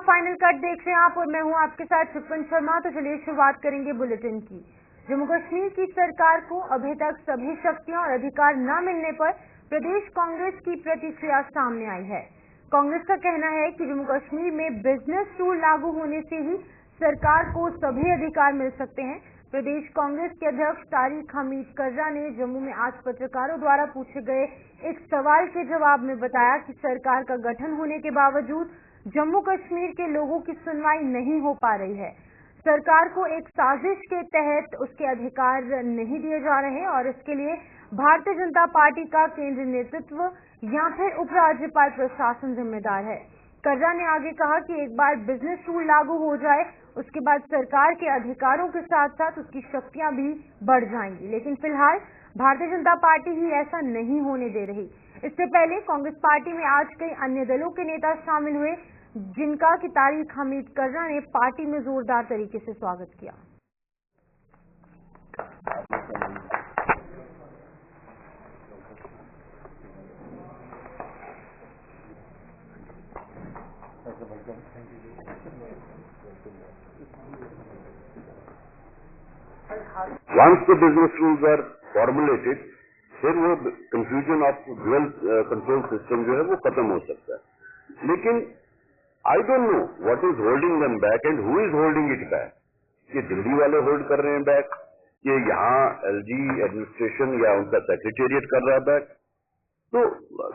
Final cut देख रहे हैं आप और मैं हूं आपके साथ सुपन शर्मा। तो चलिए शुरुआत करेंगे बुलेटिन की। जम्मू कश्मीर की सरकार को अभी तक सभी शक्तियां और अधिकार न मिलने पर प्रदेश कांग्रेस की प्रतिक्रिया सामने आई है। कांग्रेस का कहना है कि जम्मू कश्मीर में बिजनेस रूल लागू होने से ही सरकार को सभी अधिकार मिल सकते हैं। प्रदेश कांग्रेस के अध्यक्ष तारिक हमीद कर्रा ने जम्मू में आज पत्रकारों द्वारा पूछे गए एक सवाल के जवाब में बताया कि सरकार का गठन होने के बावजूद जम्मू कश्मीर के लोगों की सुनवाई नहीं हो पा रही है। सरकार को एक साजिश के तहत उसके अधिकार नहीं दिए जा रहे और इसके लिए भारतीय जनता पार्टी का केंद्रीय नेतृत्व या फिर उपराज्यपाल प्रशासन जिम्मेदार है। कर्रा ने आगे कहा कि एक बार बिजनेस रूल लागू हो जाए उसके बाद सरकार के अधिकारों के साथ साथ उसकी शक्तियां भी बढ़ जाएंगी, लेकिन फिलहाल भारतीय जनता पार्टी ही ऐसा नहीं होने दे रही। इससे पहले कांग्रेस पार्टी में आज कई अन्य दलों के नेता शामिल हुए जिनका कि तारिक हमीद कर्रा ने पार्टी में जोरदार तरीके से स्वागत किया। Once the business rules are formulated, फिर वो confusion of dual control system जो है वो खत्म हो सकता है। लेकिन I don't know what is holding them back and who is holding it back। ये दिल्ली वाले होल्ड कर रहे हैं बैक, ये यहाँ LG एडमिनिस्ट्रेशन या उनका सेक्रेटेरिएट कर रहा है बैक। तो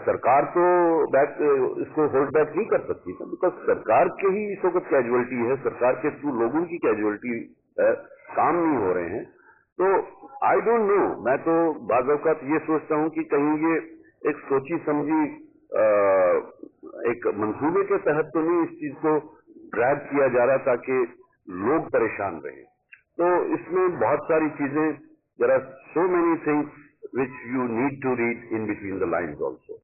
सरकार तो बैक इसको होल्ड बैक नहीं कर सकती ना, बिकॉज सरकार के ही इस वक्त कैजुअलिटी है, सरकार के थ्रू लोगों की कैजुअलिटी है, काम नहीं हो रहे हैं। तो आई डोंट नो, मैं तो बाज़ औक़ात ये सोचता हूँ कि कहीं ये एक सोची समझी एक मंसूबे के तहत तो नहीं इस चीज को ड्रैग किया जा रहा ताकि लोग परेशान रहे। तो इसमें बहुत सारी चीजें, there are so many things which you need to read in between the lines also.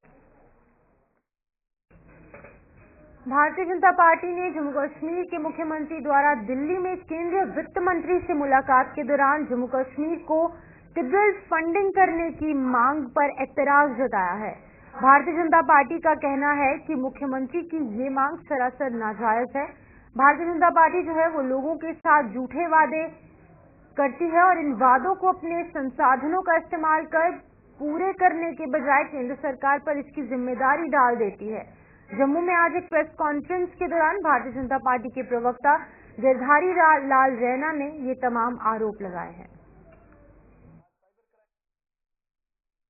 Bharatiya Janata party ने जम्मू कश्मीर के मुख्यमंत्री द्वारा दिल्ली में केंद्रीय वित्त मंत्री से मुलाकात के दौरान जम्मू कश्मीर को टिब्बल फंडिंग करने की मांग पर एतराज जताया है। भारतीय जनता पार्टी का कहना है कि मुख्यमंत्री की ये मांग सरासर नाजायज है। भारतीय जनता पार्टी जो है वो लोगों के साथ झूठे वादे करती है और इन वादों को अपने संसाधनों का इस्तेमाल कर पूरे करने के बजाय केंद्र सरकार पर इसकी जिम्मेदारी डाल देती है। जम्मू में आज एक प्रेस कॉन्फ्रेंस के दौरान भारतीय जनता पार्टी के प्रवक्ता गिरधारी लाल रैना ने ये तमाम आरोप लगाए हैं।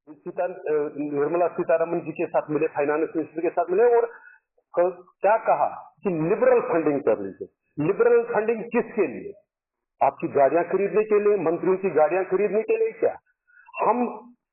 निर्मला सीतारमण जी के साथ मिले, फाइनेंस मिनिस्टर के साथ मिले और क्या कहा कि लिबरल फंडिंग कर लीजिए। लिबरल फंडिंग किसके लिए? आपकी गाड़ियां खरीदने के लिए, मंत्रियों की गाड़ियां खरीदने के लिए? क्या हम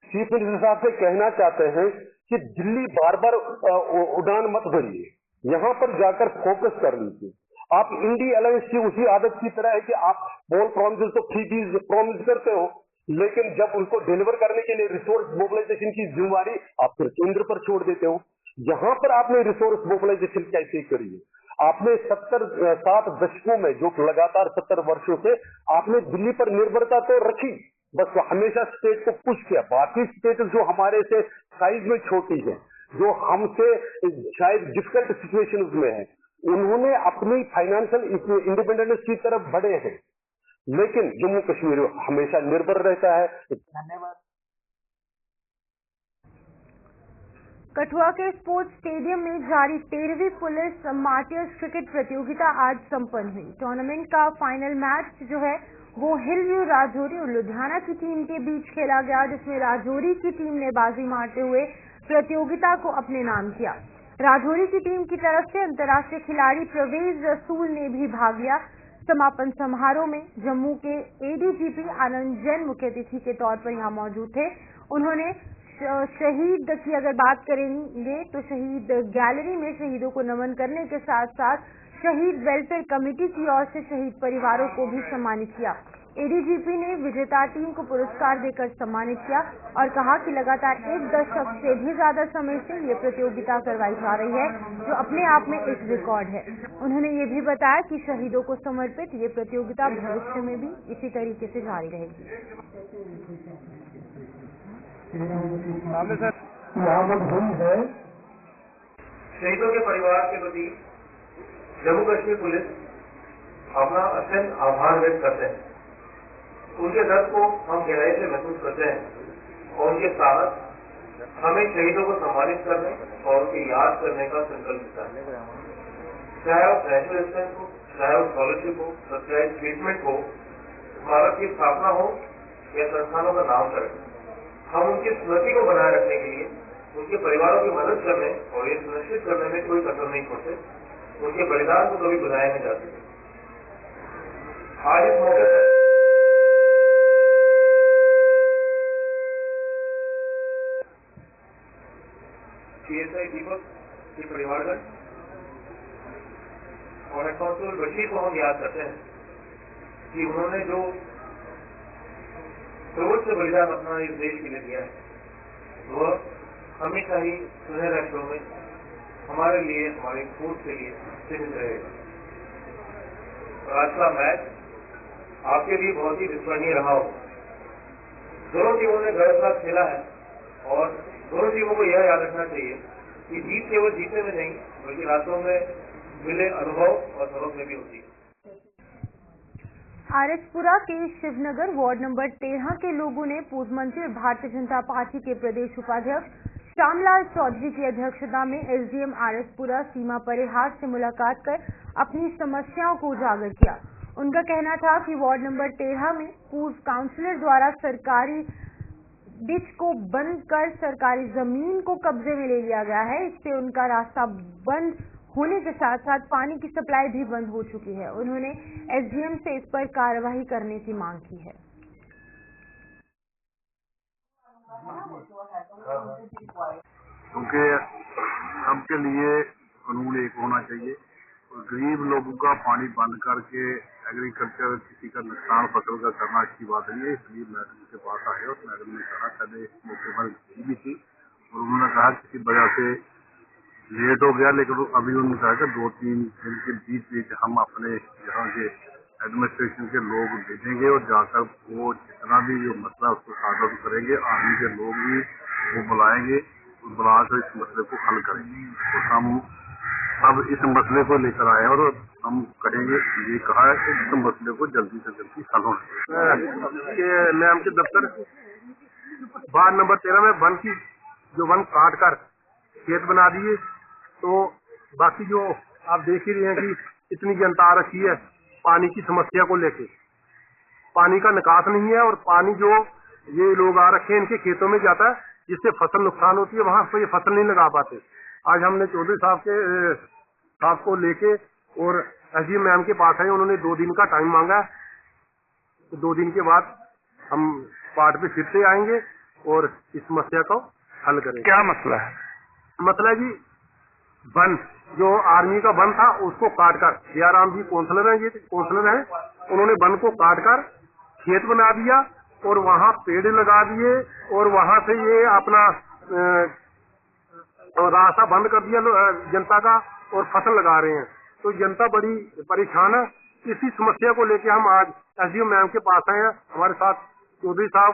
चीफ मिनिस्टर साहब से कहना चाहते हैं कि दिल्ली बार बार उड़ान मत भरिए, यहाँ पर जाकर फोकस कर लीजिए। आप इंडी अलायंस की उसी आदत की तरह है कि आप बोल प्रॉमिस तो फ्रीबीज प्रॉमिस करते हो, लेकिन जब उनको डिलीवर करने के लिए रिसोर्स मोबिलाइजेशन की जिम्मेवारी आप फिर केंद्र पर छोड़ देते हो। यहाँ पर आपने रिसोर्स मोबिलाइजेशन कैसे करी है? आपने 7 दशकों में, जो लगातार 70 वर्षों से आपने दिल्ली पर निर्भरता तो रखी, बस हमेशा स्टेट को पुश किया। बाकी स्टेट जो हमारे से साइज में छोटी है, जो हमसे शायद डिफिकल्ट सिचुएशंस में है, उन्होंने अपनी फाइनेंशियल इंडिपेंडेंस की तरफ बढ़े हैं, लेकिन जम्मू कश्मीर हमेशा निर्भर रहता है। धन्यवाद। कठुआ के स्पोर्ट्स स्टेडियम में जारी 13वीं पुलिस मार्टियर्स क्रिकेट प्रतियोगिता आज संपन्न हुई। टूर्नामेंट का फाइनल मैच जो है वो हिल व्यू राजौरी और लुधियाना की टीम के बीच खेला गया, जिसमें राजौरी की टीम ने बाजी मारते हुए प्रतियोगिता को अपने नाम किया। राजौरी की टीम की तरफ से अंतर्राष्ट्रीय खिलाड़ी परवेज रसूल ने भी भाग लिया। समापन समारोह में जम्मू के एडीजीपी आनंद जैन मुख्य अतिथि के तौर पर यहां मौजूद थे। उन्होंने शहीद की अगर बात करेंगे तो शहीद गैलरी में शहीदों को नमन करने के साथ साथ शहीद वेलफेयर कमेटी की ओर से शहीद परिवारों को भी सम्मानित किया। एडीजीपी ने विजेता टीम को पुरस्कार देकर सम्मानित किया और कहा कि लगातार 1 दशक से भी ज्यादा समय से ये प्रतियोगिता करवाई जा रही है, जो अपने आप में एक रिकॉर्ड है। उन्होंने ये भी बताया कि शहीदों को समर्पित ये प्रतियोगिता भविष्य में भी इसी तरीके से जारी रहेगी। शहीदों के परिवार के प्रति जम्मू कश्मीर पुलिस अपना अत्यंत आभार व्यक्त करते हैं। उनके दर्द को हम गहराई से महसूस करते हैं और उनके साथ हमें शहीदों को सम्मानित करने और उनकी याद करने का संकल्प लेता है। चाहे वो नेशनल असिस्टेंस हो, चाहे वो स्कॉलरशिप हो, सब्सिडाइज ट्रीटमेंट हो, स्मारक की स्थापना हो या संस्थानों का नामकरण, हम उनकी स्मृति को बनाए रखने के लिए उनके परिवारों की मदद करने और ये सुनिश्चित करने में कोई कसर नहीं छोड़ते। उनके बलिदान को कभी भुलाया नहीं जा सकते। आज इस मौके पर PSI दीपक के परिवारगण और हेड कांस्टेबल बशीर को हम याद करते हैं कि उन्होंने जो सर्वोच्च बलिदान अपना इस देश के लिए दिया है, वह हमेशा ही सुनहरे अक्षरों में हमारे लिए, हमारे कोर्ट के लिए सीमित रहेगा। आज का मैच आपके लिए बहुत ही विस्मरणीय रहा हो। दोनों टीमों ने गलत साथ खेला है और दोनों टीमों को यह याद रखना चाहिए कि जीत केवल जीतने में नहीं बल्कि रास्तों में मिले अनुभव और सबक में भी होती है। आरएसपुरा के शिवनगर वार्ड नंबर 13 के लोगों ने पूर्व मंत्री और भारतीय जनता पार्टी के प्रदेश उपाध्यक्ष श्यामलाल चौधरी की अध्यक्षता में एसडीएम आरएसपुरा सीमा परिहार से मुलाकात कर अपनी समस्याओं को उजागर किया। उनका कहना था कि वार्ड नंबर 13 में पूर्व काउंसलर द्वारा सरकारी डिच को बंद कर सरकारी जमीन को कब्जे में ले लिया गया है। इससे उनका रास्ता बंद होने के साथ साथ पानी की सप्लाई भी बंद हो चुकी है। उन्होंने एसडीएम से इस पर कार्रवाई करने की मांग की है। क्योंकि सबके लिए कानून एक होना चाहिए और गरीब लोगों का पानी बंद करके एग्रीकल्चर किसी का नुकसान फसल का करना अच्छी बात नहीं है। इसलिए मैडम के पास आए और मैडम ने कहा, पहले मौके पर भी थी और उन्होंने कहा किसी वजह से लेट हो गया, लेकिन अभी उन्होंने कहा कि 2-3 दिन के बीच हम अपने यहाँ के एडमिनिस्ट्रेशन के लोग भेजेंगे और जाकर वो जितना भी ये मसला उसको सॉर्ट आउट करेंगे। आर्मी के लोग भी वो बुलाएंगे और बुलाकर इस मसले को हल करेंगे। तो हम अब इस मसले को लेकर आए और हम करेंगे। ये कहा है कि इस मसले को जल्दी से जल्दी हल होना। मैम के दफ्तर वार्ड नंबर 13 में वन काट कर खेत बना दिए, तो बाकी जो आप देख ही रहे हैं कि इतनी जनता आ रखी है पानी की समस्या को लेके। पानी का निकास नहीं है और पानी जो ये लोग आ रखे हैं इनके खेतों में जाता है, जिससे फसल नुकसान होती है। वहां पर ये फसल नहीं लगा पाते। आज हमने चौधरी साहब को लेके और एसडीएम मैम के पास आए। उन्होंने 2 दिन का टाइम मांगा, तो 2 दिन के बाद हम स्पॉट पे फिर से आएंगे और इस समस्या को हल करेंगे। क्या मसला है? मतलब जी वन जो आर्मी का वन था उसको काटकर, जयाराम जी काउंसलर हैं, ये काउंसलर हैं, उन्होंने वन को काटकर खेत बना दिया और वहाँ पेड़ लगा दिए और वहाँ से ये अपना रास्ता बंद कर दिया जनता का और फसल लगा रहे हैं। तो जनता बड़ी परेशान है। इसी समस्या को लेकर हम आज एसडीएम मैम के पास आए हैं। हमारे साथ चौधरी साहब,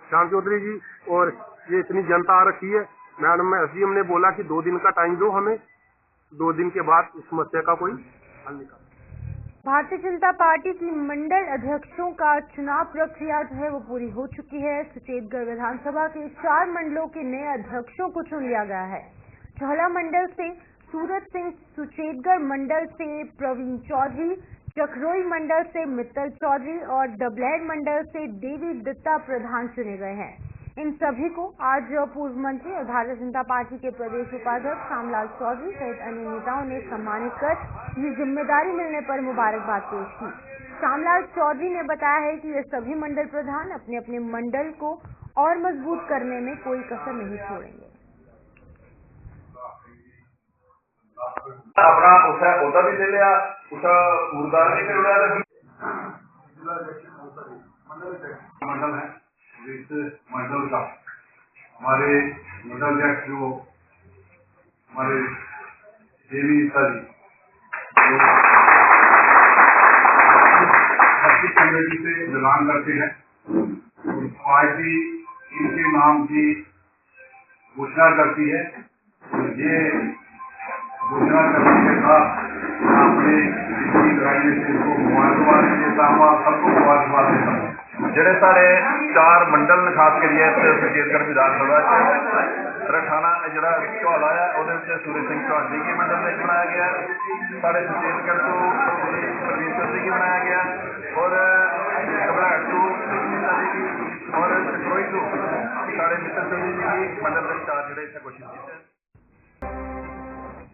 श्याम चौधरी जी, और ये इतनी जनता आ रखी है। मैडम एसडीएम ने बोला कि 2 दिन का टाइम दो हमें, 2 दिन के बाद इस समस्या का कोई हल निकाल। भारतीय जनता पार्टी की मंडल अध्यक्षों का चुनाव प्रक्रिया जो है वो पूरी हो चुकी है। सुचेतगढ़ विधानसभा के 4 मंडलों के नए अध्यक्षों को चुन लिया गया है। चौहला मंडल से सूरज सिंह, सुचेतगढ़ मंडल से प्रवीण चौधरी, चकरोई मंडल से मित्तल चौधरी और डबलैर मंडल से देवी दत्ता प्रधान चुने गए हैं। इन सभी को आज पूर्व मंत्री और भारतीय जनता पार्टी के प्रदेश उपाध्यक्ष श्यामलाल चौधरी सहित अन्य नेताओं ने सम्मानित कर ये जिम्मेदारी मिलने पर मुबारकबाद पेश की। श्यामलाल चौधरी ने बताया है कि ये सभी मंडल प्रधान अपने अपने मंडल को और मजबूत करने में कोई कसर नहीं छोड़ेंगे। अपना होता भी ले लिया, उसका मुर्दा नहीं कर मंडल है इस मंडल का हमारे मंडल अध्यक्ष जो हमारे देवी सर कमेटी से ऐलान करते हैं। पार्टी इनके नाम की घोषणा करती है। ये घोषणा करने के साथ अपने को मुबारकबाद देता हूँ, आप सबको मुबारकबाद देता हूँ। ਜਿਹੜੇ ਸਾਡੇ 4 ਮੰਡਲ ਨੇ ਖਾਸ ਕਰੀਏ ਇੱਥੇ ਸੁਖੇਤਗੜ੍ਹ ਵਿਧਾਨ ਸਭਾ ਰਠਾਣਾ ਜਿਹੜਾ ਝੋਲਾ ਆ ਉਹਦੇ ਉੱਤੇ ਸੂਰਜ ਸਿੰਘ ਚੌਹਾਨ ਜੀ ਕੀ ਮੰਡਲ ਵਿੱਚ ਬਣਾਇਆ ਗਿਆ, ਸਾਡੇ ਸੁਖੇਤਗੜ੍ਹ ਤੋਂ ਪ੍ਰਵੀਨ ਜੀ ਕੀ ਬਣਾਇਆ ਗਿਆ ਔਰ ਘਬਰਾਹਟ ਤੋਂ और कटोई को साढ़े मित्र जी की मंडल में 4 ਜਿਹੜੇ ਇੱਥੇ घोषित किए।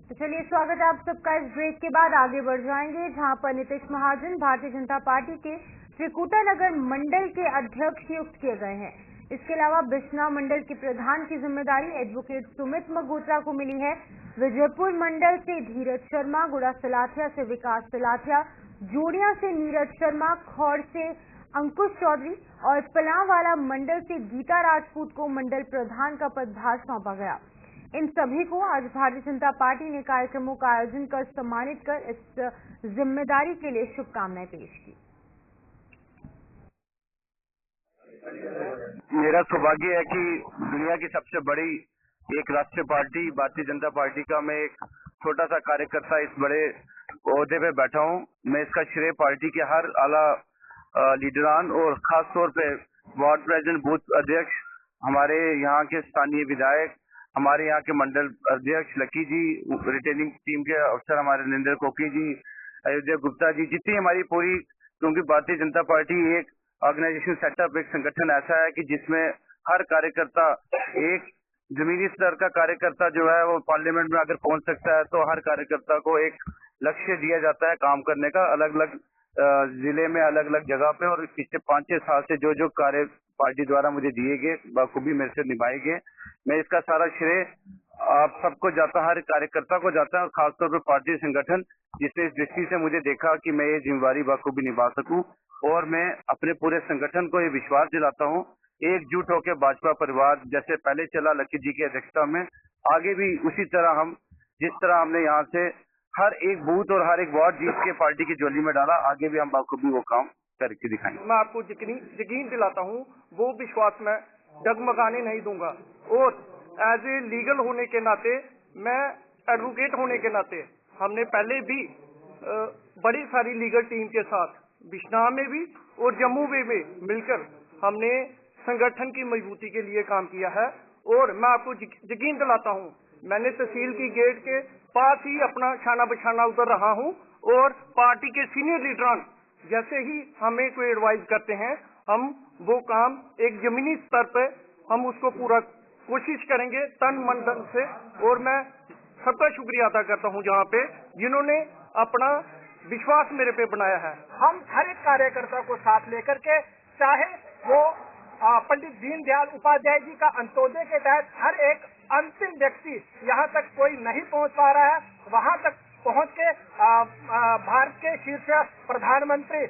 तो चलिए स्वागत है आप सबका। इस ब्रेक के बाद आगे बढ़ जाएंगे जहां पर नीतीश महाजन भारतीय जनता पार्टी के त्रिकुटा नगर मंडल के अध्यक्ष नियुक्त किए गए हैं। इसके अलावा बिश्नौर मंडल के प्रधान की जिम्मेदारी एडवोकेट सुमित मगोत्रा को मिली है। विजयपुर मंडल से धीरज शर्मा, गुड़ा सलाथिया से विकास सलाथिया, जोड़िया से नीरज शर्मा, खौर से अंकुश चौधरी और पलांवाला मंडल से गीता राजपूत को मंडल प्रधान का पदभार सौंपा गया। इन सभी को आज भारतीय जनता पार्टी ने कार्यक्रमों का आयोजन कर सम्मानित कर इस जिम्मेदारी के लिए शुभकामनाएं पेश की। मेरा सौभाग्य है कि दुनिया की सबसे बड़ी एक राष्ट्रीय पार्टी भारतीय जनता पार्टी का मैं एक छोटा सा कार्यकर्ता इस बड़े ओहदे पे बैठा हूँ। मैं इसका श्रेय पार्टी के हर आला लीडरान और खास तौर पे वार्ड प्रेसिडेंट, बूथ अध्यक्ष, हमारे यहाँ के स्थानीय विधायक, हमारे यहाँ के मंडल अध्यक्ष लकी जी, रिटेनिंग टीम के अफसर हमारे नरेंद्र कोकी जी, अयोध्या गुप्ता जी, जितनी हमारी पूरी, क्योंकि भारतीय जनता पार्टी एक ऑर्गेनाइजेशन सेटअप, एक संगठन ऐसा है कि जिसमें हर कार्यकर्ता, एक जमीनी स्तर का कार्यकर्ता जो है वो पार्लियामेंट में अगर पहुंच सकता है तो हर कार्यकर्ता को एक लक्ष्य दिया जाता है काम करने का, अलग अलग जिले में अलग अलग जगह पे। और पिछले 5-6 साल से जो जो कार्य पार्टी द्वारा मुझे दिए गए बखूबी मेरे से निभाए गए, मैं इसका सारा श्रेय आप सबको जाता है, हर कार्यकर्ता को जाता है और खासतौर पर पार्टी संगठन जिसने इस दृष्टि से मुझे देखा कि मैं ये जिम्मेदारी बखूबी निभा सकूं। और मैं अपने पूरे संगठन को ये विश्वास दिलाता हूं, एकजुट होकर भाजपा परिवार जैसे पहले चला लकी जी की अध्यक्षता में, आगे भी उसी तरह हम जिस तरह हमने यहाँ से हर एक बूथ और हर एक वार्ड जीत के पार्टी की झोली में डाला, आगे भी हम बखूबी वो काम करके दिखाएंगे। मैं आपको यकीन दिलाता हूँ वो विश्वास मैं डगमगाने नहीं दूंगा। और एज ए लीगल होने के नाते, मैं एडवोकेट होने के नाते, हमने पहले भी बड़ी सारी लीगल टीम के साथ बिश्नौर में भी और जम्मू में भी मिलकर हमने संगठन की मजबूती के लिए काम किया है। और मैं आपको यकीन दिलाता हूँ, मैंने तहसील की गेट के पास ही अपना छाना बिछाना उतर रहा हूँ और पार्टी के सीनियर लीडरान जैसे ही हमें कोई एडवाइस करते हैं, हम वो काम एक जमीनी स्तर पे हम उसको पूरा कोशिश करेंगे तन मन धन से। और मैं सबका शुक्रिया अदा करता हूँ जहाँ पे जिन्होंने अपना विश्वास मेरे पे बनाया है। हम हर एक कार्यकर्ता को साथ लेकर के, चाहे वो पंडित दीनदयाल उपाध्याय जी का अंत्योदय के तहत हर एक अंतिम व्यक्ति यहाँ तक कोई नहीं पहुँच पा रहा है, वहाँ तक पहुँच के भारत के शीर्ष प्रधानमंत्री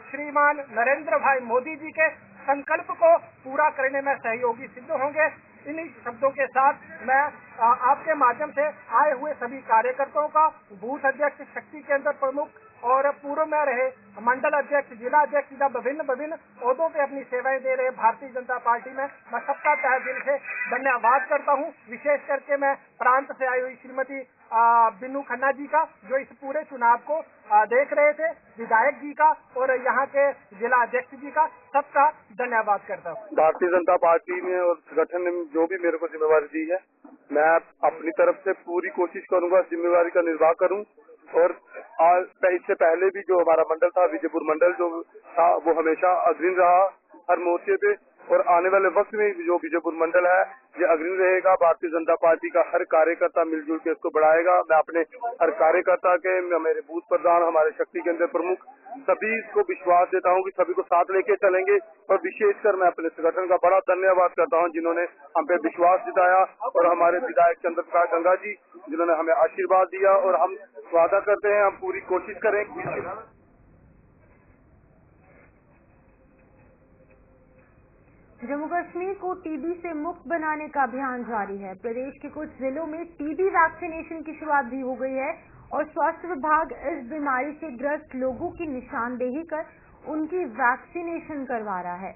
श्रीमान नरेंद्र भाई मोदी जी के संकल्प को पूरा करने में सहयोगी सिद्ध होंगे। इन्हीं शब्दों के साथ मैं आपके माध्यम से आए हुए सभी कार्यकर्ताओं का, बूथ अध्यक्ष, शक्ति केंद्र प्रमुख और पूर्व में रहे मंडल अध्यक्ष, जिला अध्यक्ष, विभिन्न ओहदों पे अपनी सेवाएं दे रहे भारतीय जनता पार्टी में, मैं सबका तहे दिल से धन्यवाद करता हूं। विशेष करके मैं प्रांत से आई हुई श्रीमती बिन्नू खन्ना जी का, जो इस पूरे चुनाव को देख रहे थे, विधायक जी का और यहाँ के जिला अध्यक्ष जी का, सबका धन्यवाद करता हूँ। भारतीय जनता पार्टी ने और संगठन ने जो भी मेरे को जिम्मेवारी दी है, मैं अपनी तरफ से पूरी कोशिश करूंगा जिम्मेवारी का निर्वाह करूं। और इससे पहले भी जो हमारा मंडल था, विजयपुर मंडल जो था, वो हमेशा अग्रणी रहा हर मोर्चे पे। और आने वाले वक्त में जो विजयपुर मंडल है ये अग्रणी रहेगा। भारतीय जनता पार्टी का हर कार्यकर्ता मिलजुल के इसको बढ़ाएगा। मैं अपने हर कार्यकर्ता के, मेरे बूथ प्रधान, हमारे शक्ति केंद्र प्रमुख, सभी को विश्वास देता हूं कि सभी को साथ लेके चलेंगे। और विशेषकर मैं अपने संगठन का बड़ा धन्यवाद करता हूं जिन्होंने हम पे विश्वास जताया, और हमारे विधायक चंद्र प्रकाश गंगा जी जिन्होंने हमें आशीर्वाद दिया। और हम वादा करते हैं, हम पूरी कोशिश करेंगे। जम्मू कश्मीर को टीबी से मुक्त बनाने का अभियान जारी है। प्रदेश के कुछ जिलों में टीबी वैक्सीनेशन की शुरुआत भी हो गई है और स्वास्थ्य विभाग इस बीमारी से ग्रस्त लोगों की निशानदेही कर उनकी वैक्सीनेशन करवा रहा है।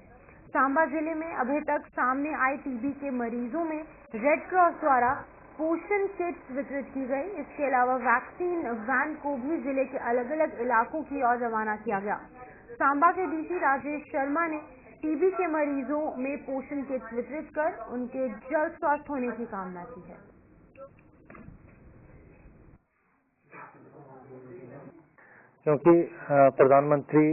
सांबा जिले में अभी तक सामने आए टीबी के मरीजों में रेड क्रॉस द्वारा पोषण किट्स वितरित की गई। इसके अलावा वैक्सीन वैन को भी जिले के अलग अलग इलाकों की ओर रवाना किया गया। सांबा के डीसी राजेश शर्मा ने टीबी के मरीजों में पोषण किट्स वितरित कर उनके जल्द स्वस्थ होने की कामना की है। क्योंकि प्रधानमंत्री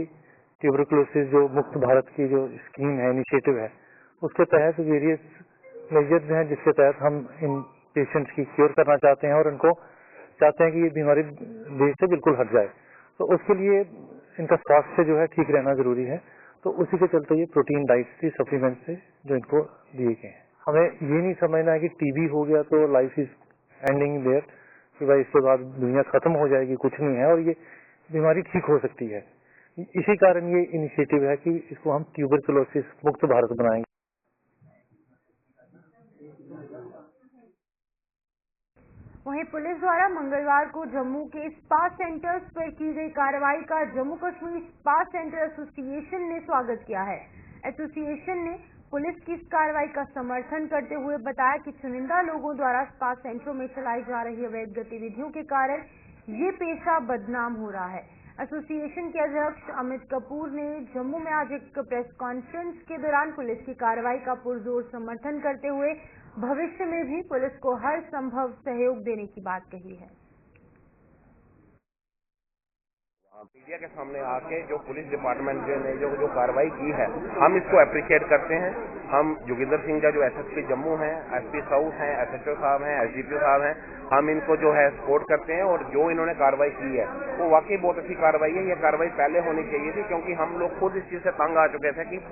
ट्यूबरकुलोसिस जो मुक्त भारत की जो स्कीम है, इनिशिएटिव है, उसके तहत वेरियस मेजर्स हैं जिसके तहत हम इन पेशेंट्स की क्योर करना चाहते हैं और उनको चाहते हैं कि ये बीमारी देश से बिल्कुल हट जाए। तो उसके लिए इनका स्वास्थ्य जो है ठीक रहना जरूरी है। तो उसी के चलते ये प्रोटीन डाइट थी, सप्लीमेंट से जो इनको दिए गए हैं। हमें ये नहीं समझना है कि टीबी हो गया तो लाइफ इज एंडिंग देयर, कि भाई इसके बाद दुनिया खत्म हो जाएगी, कुछ नहीं है और ये बीमारी ठीक हो सकती है। इसी कारण ये इनिशिएटिव है कि इसको हम ट्यूबरकुलोसिस मुक्त भारत बनाएंगे। वहीं पुलिस द्वारा मंगलवार को जम्मू के स्पा सेंटर्स पर की गई कार्रवाई का Jammu Kashmir spa centre association ने स्वागत किया है। एसोसिएशन ने पुलिस की इस कार्रवाई का समर्थन करते हुए बताया कि चुनिंदा लोगों द्वारा स्पा सेंटरों में चलाई जा रही अवैध गतिविधियों के कारण ये पेशा बदनाम हो रहा है। एसोसिएशन के अध्यक्ष अमित कपूर ने जम्मू में आज एक प्रेस कॉन्फ्रेंस के दौरान पुलिस की कार्रवाई का पुरजोर समर्थन करते हुए भविष्य में भी पुलिस को हर संभव सहयोग देने की बात कही है। मीडिया के सामने आके जो पुलिस डिपार्टमेंट ने जो कार्रवाई की है, हम इसको अप्रिशिएट करते हैं। हम जोगिंदर सिंह का जो एसएसपी जम्मू हैं, एसपी साउथ हैं, एसएचओ साहब हैं, एसडीपीओ साहब हैं, हम इनको जो है सपोर्ट करते हैं और जो इन्होंने कार्रवाई की है वो वाकई बहुत अच्छी कार्रवाई है। ये कार्रवाई पहले होनी चाहिए थी क्योंकि हम लोग खुद इस चीज से तंग आ चुके थे कि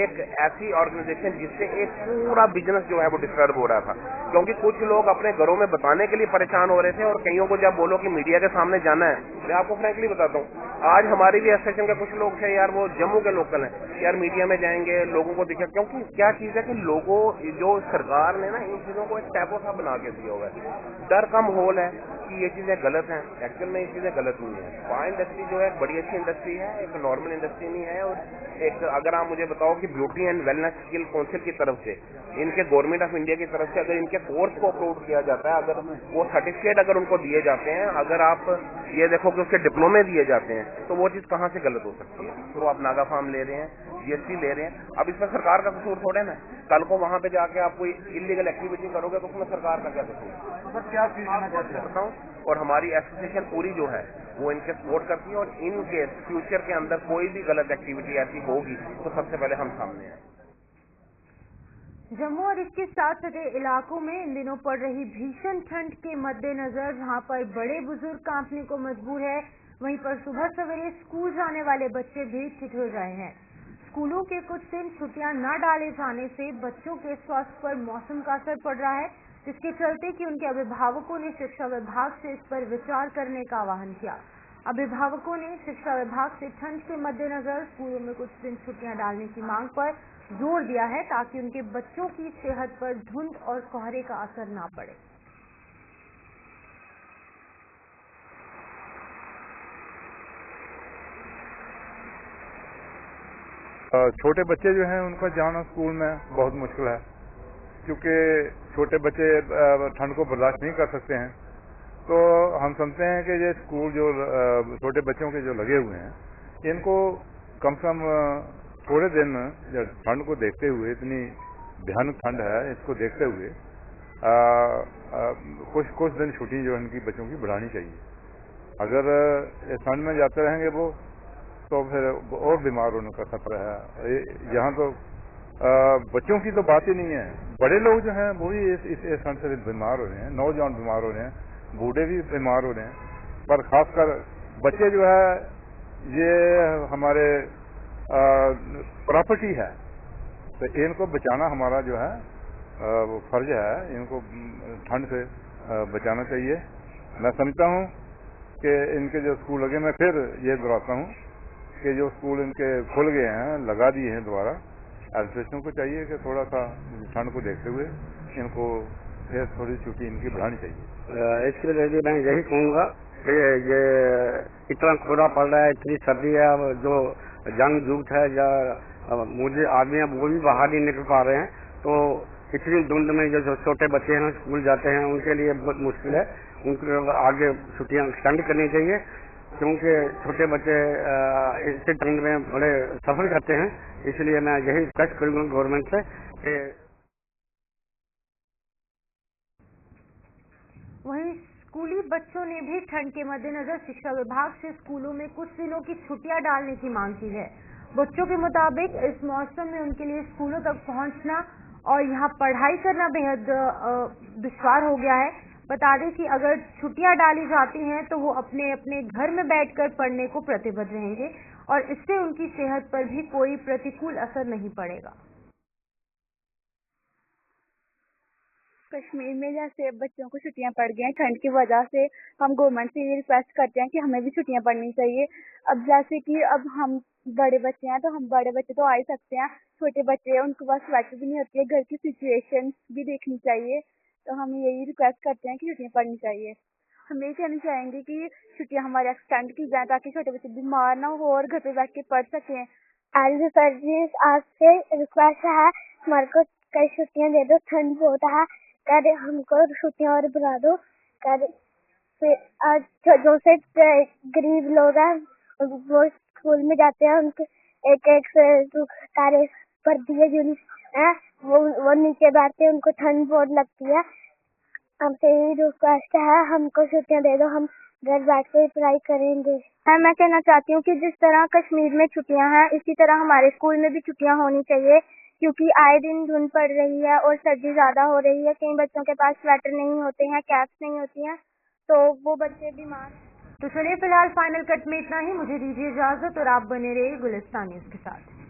एक ऐसी ऑर्गेनाइजेशन जिससे एक पूरा बिजनेस जो है वो डिस्टर्ब हो रहा था, क्योंकि कुछ लोग अपने घरों में बताने के लिए परेशान हो रहे थे और कईयों को जब बोलो कि मीडिया के सामने जाना है, मैं आपको फ्रैंकली बताता हूँ, आज हमारी भी एसोसिएशन के कुछ लोग थे यार, वो जम्मू के लोकल हैं यार, मीडिया में जाएंगे लोगों को दिखे, क्योंकि क्या चीज है कि लोगों जो सरकार ने ना इन चीजों को एक टैबू सा बना के दिया हुआ है, डर का माहौल है कि ये चीजें गलत हैं। एक्चुअल में ये चीजें गलत नहीं है। स्पा इंडस्ट्री जो है बड़ी अच्छी इंडस्ट्री है, एक नॉर्मल इंडस्ट्री नहीं है। और एक अगर आप मुझे बताओ कि beauty and wellness skill council की तरफ से, इनके गवर्नमेंट ऑफ इंडिया की तरफ से अगर इनके कोर्स को अप्रूव किया जाता है, अगर वो सर्टिफिकेट अगर उनको दिए जाते हैं, अगर आप ये देखो कि उसके डिप्लोमे दिए जाते हैं, तो वो चीज कहाँ से गलत हो सकती है। तो आप नागा फार्म ले रहे हैं, जीएसटी ले रहे हैं, अब इसमें सरकार का कसूर थोड़े ना। कल को वहां पे जाके आप कोई इलीगल एक्टिविटी करोगे तो उसमें सरकार का क्या कसूर। सर क्या चीज करता हूँ, और हमारी एसोसिएशन पूरी जो है वो इनके सपोर्ट करती है, और इनके फ्यूचर के अंदर कोई भी गलत एक्टिविटी ऐसी होगी तो सबसे पहले हम सामने आए। जम्मू और इसके साथ सटे इलाकों में इन दिनों पड़ रही भीषण ठंड के मद्देनजर जहां पर बड़े बुजुर्ग कांपने को मजबूर है, वहीं पर सुबह सवेरे स्कूल जाने वाले बच्चे भी ठिठुर रहे हैं। स्कूलों के कुछ दिन छुट्टियां न डाले जाने से बच्चों के स्वास्थ्य पर मौसम का असर पड़ रहा है, जिसके चलते कि उनके अभिभावकों ने शिक्षा विभाग से इस पर विचार करने का आह्वान किया। अभिभावकों ने शिक्षा विभाग से ठंड के मद्देनजर स्कूलों में कुछ दिन छुट्टियां डालने की मांग पर जोर दिया है ताकि उनके बच्चों की सेहत पर धुंध और कोहरे का असर न पड़े। छोटे बच्चे जो हैं उनका जाना स्कूल में बहुत मुश्किल है, क्योंकि छोटे बच्चे ठंड को बर्दाश्त नहीं कर सकते हैं। तो हम समझते हैं कि ये स्कूल जो छोटे बच्चों के जो लगे हुए हैं, इनको कम से कम थोड़े दिन ठंड को देखते हुए, इतनी भयानक ठंड है, इसको देखते हुए कुछ दिन छुट्टी जो है इनकी बच्चों की बढ़ानी चाहिए। अगर इस ठंड में जाते रहेंगे वो तो फिर और बीमार होने का खतरा है। यहाँ तो बच्चों की तो बात ही नहीं है, बड़े लोग जो हैं वो भी इस ठंड से बीमार हो रहे हैं, नौजवान बीमार हो रहे हैं, बूढ़े भी बीमार हो रहे हैं, पर खासकर बच्चे जो है ये हमारे प्रॉपर्टी है, तो इनको बचाना हमारा जो है वो फर्ज है, इनको ठंड से बचाना चाहिए। मैं समझता हूँ कि इनके जो स्कूल लगे, मैं फिर ये दोहराता हूँ कि जो स्कूल इनके खुल गए हैं, लगा दिए हैं दोबारा, एडमिनिस्ट्रेशन को चाहिए कि थोड़ा सा ठंड को देखते हुए इनको फिर थोड़ी छुट्टी इनकी बढ़ानी चाहिए। इसके लिए मैं यही कहूँगा कि ये इतना कोहरा पड़ रहा है, इतनी सर्दी है, जो जंग जूट है या मुझे आदमी है वो भी बाहर नहीं निकल पा रहे हैं, तो इतनी धुंध में जो छोटे बच्चे हैं स्कूल जाते हैं उनके लिए बहुत मुश्किल है। उनको आगे छुट्टियां एक्सटेंड करनी चाहिए, क्योंकि छोटे बच्चे इसी ठंड में बड़े सफर करते हैं। इसलिए मैं यही रिक्वेस्ट करूंगा गवर्नमेंट से कि वहीं स्कूली बच्चों ने भी ठंड के मद्देनजर शिक्षा विभाग से स्कूलों में कुछ दिनों की छुट्टियां डालने की मांग की है। बच्चों के मुताबिक इस मौसम में उनके लिए स्कूलों तक पहुंचना और यहां पढ़ाई करना बेहद दुश्वार हो गया है। बता दें कि अगर छुट्टियां डाली जाती हैं तो वो अपने अपने घर में बैठकर पढ़ने को प्रतिबद्ध रहेंगे और इससे उनकी सेहत पर भी कोई प्रतिकूल असर नहीं पड़ेगा। कश्मीर में जैसे बच्चों को छुट्टियां पड़ गई हैं ठंड की वजह से, हम गवर्नमेंट से ये रिक्वेस्ट करते हैं कि हमें भी छुट्टियां पड़नी चाहिए। अब जैसे कि अब हम बड़े बच्चे हैं तो हम बड़े बच्चे तो आ ही सकते हैं, छोटे बच्चे हैं उनके पास स्वेटर भी नहीं होती है, घर की सिचुएशन भी देखनी चाहिए। तो हम यही रिक्वेस्ट करते हैं कि छुट्टियां पड़नी चाहिए। हम ये कहना चाहेंगे कि छुट्टियां हमारे एक्सटेंड की जाए ताकि छोटे बच्चे बीमार ना हो और घर पे बैठ के पढ़ सकें। एज सर जी आज से रिक्वेस्ट है हमारे को कई छुट्टियां दे दो, ठंड बहुत है, कर हमको छुट्टियां और बुला दो। कर फिर आज जो से गरीब लोग हैं वो स्कूल में जाते हैं, उनके एक एक से कार्य पर दिए जो है वो नीचे बैठते हैं, उनको ठंड बहुत लगती है। हमसे यही रिक्वेस्ट है हमको छुट्टियां दे दो, हम घर बैठ के पढ़ाई करेंगे। मैं कहना चाहती हूँ कि जिस तरह कश्मीर में छुट्टियां हैं इसी तरह हमारे स्कूल में भी छुट्टियां होनी चाहिए, क्योंकि आए दिन धुंध पड़ रही है और सर्दी ज्यादा हो रही है। कई बच्चों के पास स्वेटर नहीं होते हैं, कैप्स नहीं होती हैं, तो वो बच्चे बीमार। तो चलिए फिलहाल फाइनल कट में इतना ही। मुझे दीजिए इजाजत और आप बने रहिए गुलिस्तान न्यूज के साथ।